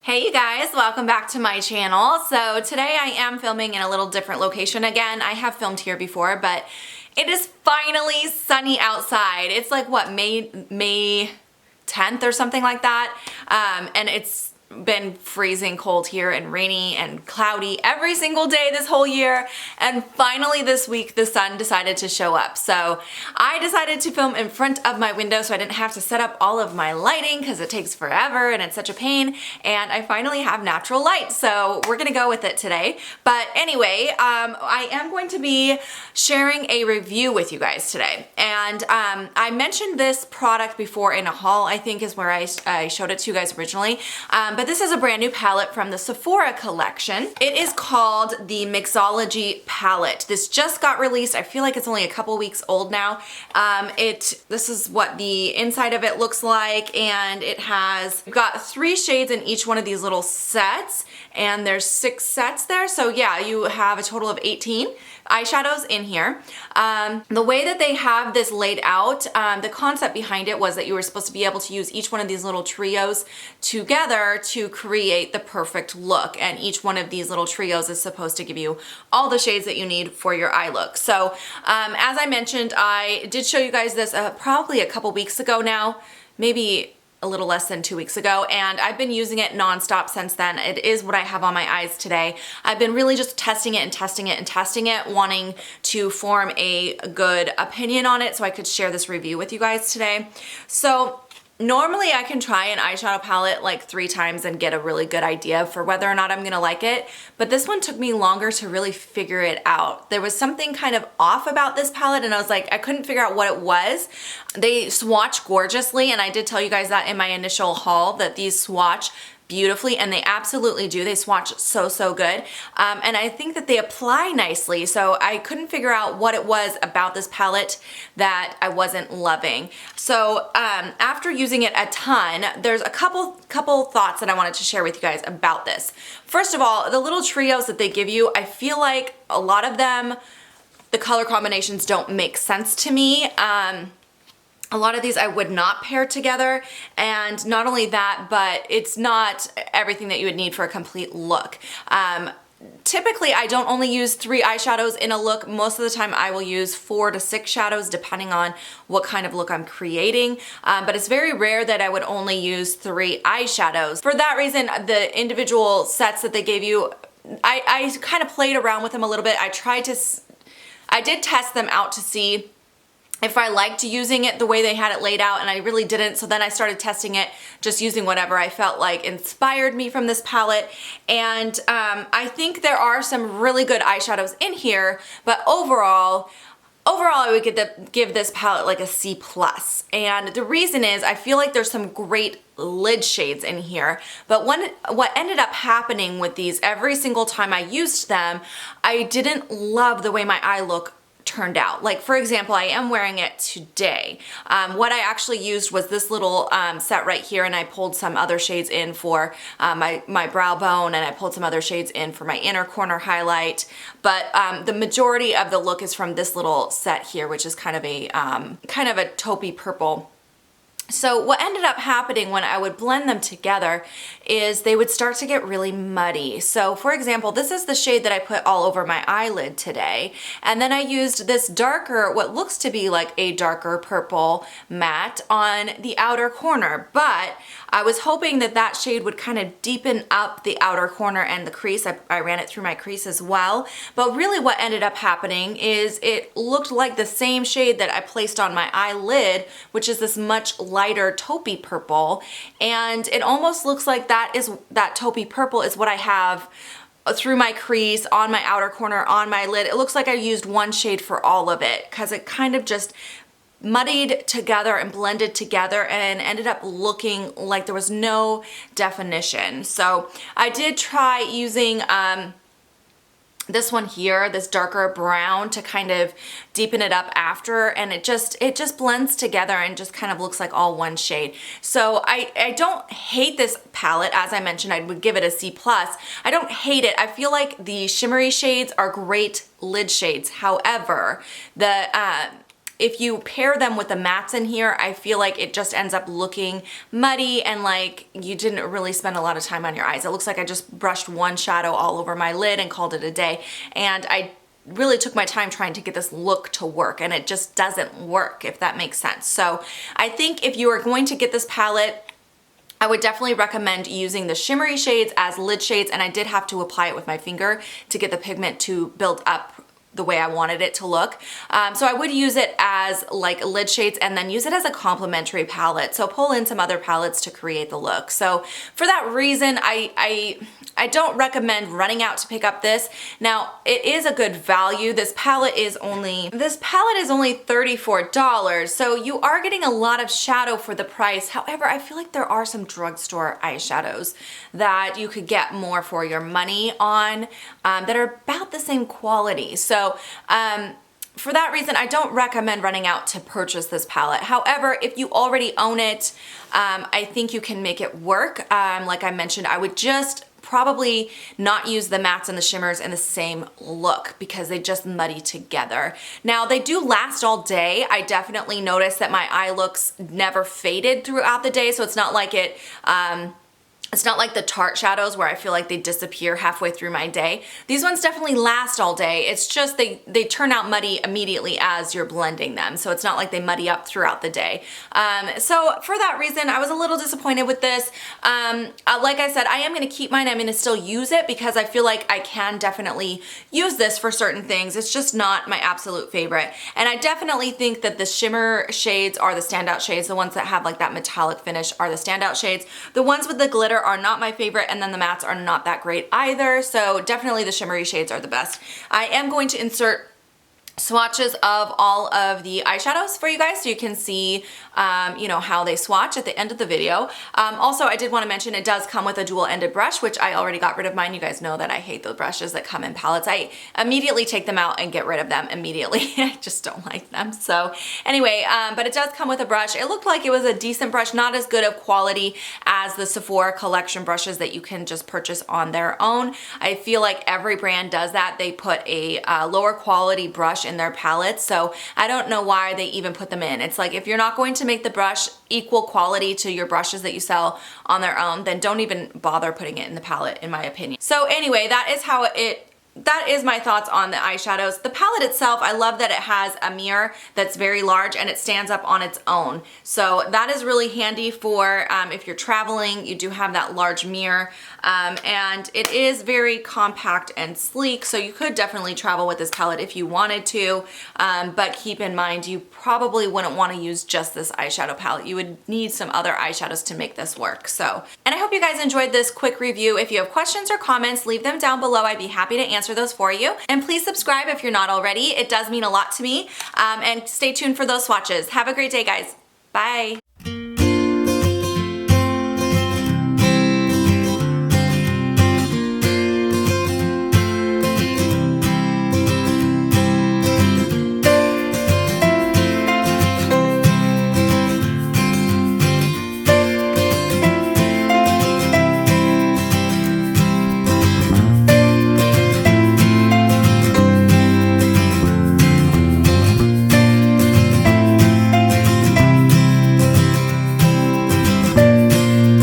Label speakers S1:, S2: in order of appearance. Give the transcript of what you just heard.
S1: Hey you guys, welcome back to my channel. So today I am filming in a little different location again. I have filmed here before, but it is finally sunny outside. It's like what, May 10th or something like that. And it's been freezing cold here and rainy and cloudy every single day this whole year, and finally this week the sun decided to show up. So I decided to film in front of my window so I didn't have to set up all of my lighting because it takes forever and it's such a pain, and I finally have natural light, so we're gonna go with it today. But anyway, I am going to be sharing a review with you guys today, and I mentioned this product before in a haul, I think is where I showed it to you guys originally. But this is a brand new palette from the Sephora Collection. It is called the Mixology palette. This just got released. I feel like it's only a couple weeks old now. This is what the inside of it looks like, and it has, we've got 3 shades in each one of these little sets, and there's 6 sets there. So yeah, you have a total of 18 eyeshadows in here. The way that they have this laid out, the concept behind it was that you were supposed to be able to use each one of these little trios together to create the perfect look, and each one of these little trios is supposed to give you all the shades that you need for your eye look. So as I mentioned, I did show you guys this probably a couple weeks ago now, maybe a little less than 2 weeks ago, and I've been using it nonstop since then. It is what I have on my eyes today. I've been really just testing it and testing it and testing it, wanting to form a good opinion on it so I could share this review with you guys today. So normally I can try an eyeshadow palette like 3 times and get a really good idea for whether or not I'm gonna like it, but this one took me longer to really figure it out. There was something kind of off about this palette, and I was like, I couldn't figure out what it was. They swatch gorgeously, and I did tell you guys that in my initial haul, that these swatch beautifully, and they absolutely do. They swatch so good, and I think that they apply nicely, so I couldn't figure out what it was about this palette that I wasn't loving. So after using it a ton, there's a couple thoughts that I wanted to share with you guys about this. First of all, the little trios that they give you, I feel like a lot of them, the color combinations don't make sense to me. A lot of these I would not pair together, and not only that, but it's not everything that you would need for a complete look. Typically, I don't only use 3 eyeshadows in a look. Most of the time I will use 4 to 6 shadows depending on what kind of look I'm creating, but it's very rare that I would only use 3 eyeshadows. For that reason, the individual sets that they gave you, I kind of played around with them a little bit. I did test them out to see if I liked using it the way they had it laid out, and I really didn't. So then I started testing it, just using whatever I felt like inspired me from this palette. And I think there are some really good eyeshadows in here, but overall I would give this palette like a C+. And the reason is I feel like there's some great lid shades in here, but what ended up happening with these, every single time I used them, I didn't love the way my eye look turned out. Like for example, I am wearing it today. What I actually used was this little set right here, and I pulled some other shades in for my brow bone, and I pulled some other shades in for my inner corner highlight. But the majority of the look is from this little set here, which is kind of a taupey purple. So what ended up happening when I would blend them together is they would start to get really muddy. So for example, this is the shade that I put all over my eyelid today. And then I used this darker, what looks to be like a darker purple matte on the outer corner. But I was hoping that that shade would kind of deepen up the outer corner and the crease. I ran it through my crease as well. But really what ended up happening is it looked like the same shade that I placed on my eyelid, which is this much lighter taupey purple, and it almost looks like that taupey purple is what I have through my crease, on my outer corner, on my lid. It looks like I used one shade for all of it, because it kind of just muddied together and blended together and ended up looking like there was no definition. So I did try using this one here, this darker brown, to kind of deepen it up after, and it just blends together and just kind of looks like all one shade. So I don't hate this palette. As I mentioned, I would give it a C+. I don't hate it. I feel like the shimmery shades are great lid shades. However, if you pair them with the mattes in here, I feel like it just ends up looking muddy and like you didn't really spend a lot of time on your eyes. It looks like I just brushed one shadow all over my lid and called it a day. And I really took my time trying to get this look to work, and it just doesn't work, if that makes sense. So I think if you are going to get this palette, I would definitely recommend using the shimmery shades as lid shades, and I did have to apply it with my finger to get the pigment to build up the way I wanted it to look. So I would use it as like lid shades and then use it as a complementary palette. So pull in some other palettes to create the look. So for that reason, I don't recommend running out to pick up this. Now, it is a good value. This palette is only $34. So you are getting a lot of shadow for the price. However, I feel like there are some drugstore eyeshadows that you could get more for your money on that are about the same quality. So for that reason, I don't recommend running out to purchase this palette. However, if you already own it, I think you can make it work. Like I mentioned, I would just probably not use the mattes and the shimmers in the same look because they just muddy together. Now, they do last all day. I definitely noticed that my eye looks never faded throughout the day, so it's not like it's not like the Tarte shadows where I feel like they disappear halfway through my day. These ones definitely last all day. It's just they turn out muddy immediately as you're blending them. So it's not like they muddy up throughout the day. So for that reason, I was a little disappointed with this. Like I said, I am gonna keep mine. I'm gonna still use it because I feel like I can definitely use this for certain things. It's just not my absolute favorite. And I definitely think that the shimmer shades are the standout shades. The ones that have like that metallic finish are the standout shades. The ones with the glitter are not my favorite, and then the mattes are not that great either, so definitely the shimmery shades are the best. I am going to insert swatches of all of the eyeshadows for you guys so you can see you know, how they swatch at the end of the video. Also, I did want to mention it does come with a dual-ended brush, which I already got rid of mine. You guys know that I hate the brushes that come in palettes. I immediately take them out and get rid of them immediately. I just don't like them. So anyway, but it does come with a brush. It looked like it was a decent brush, not as good of quality as the Sephora Collection brushes that you can just purchase on their own. I feel like every brand does that. They put a lower quality brush in their palettes, so I don't know why they even put them in. It's like, if you're not going to make the brush equal quality to your brushes that you sell on their own, then don't even bother putting it in the palette, in my opinion. So anyway, that is my thoughts on the eyeshadows. The palette itself, I love that it has a mirror that's very large and it stands up on its own. So that is really handy for if you're traveling, you do have that large mirror. And it is very compact and sleek, so you could definitely travel with this palette if you wanted to, but keep in mind you probably wouldn't want to use just this eyeshadow palette. You would need some other eyeshadows to make this work. So, and I hope you guys enjoyed this quick review. If you have questions or comments, leave them down below. I'd be happy to answer those for you. And please subscribe if you're not already. It does mean a lot to me. And stay tuned for those swatches. Have a great day, guys. Bye.